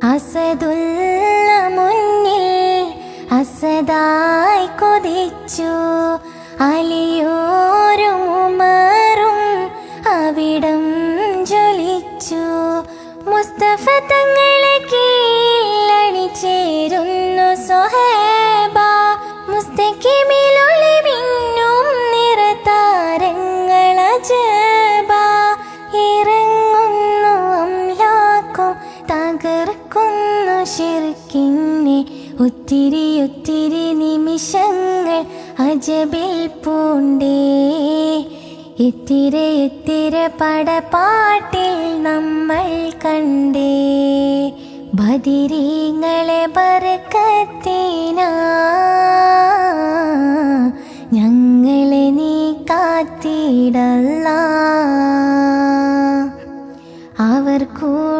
അസദുള്ള മുന്നിൽ അസദായി കൊതിച്ചു. അലിയോരും ഉമറും അവിടം ജ്വലിച്ചു. മുസ്തഫ തങ്ങളെ കീഴണിചേരുന്നു സ്വഹേബ. മുസ്തഖിമിലൊളി മിന്നും നിറതാരങ്ങൾ അജബ. ഇറങ്ങുന്നു അംലാക്കും തകർക്കുന്നു ശിർക്കിനെ. ഒത്തിരി ഒത്തിരി നിമിഷങ്ങൾ അജബിൽ പൂണ്ടേ. എത്തിര എത്തിര പടപാട്ടിൽ നമ്മൾ കണ്ടേ. ബദിരീങ്ങളെ ബർക്കത്തിനാ ഞങ്ങളെ നീ കാത്തിടൽ.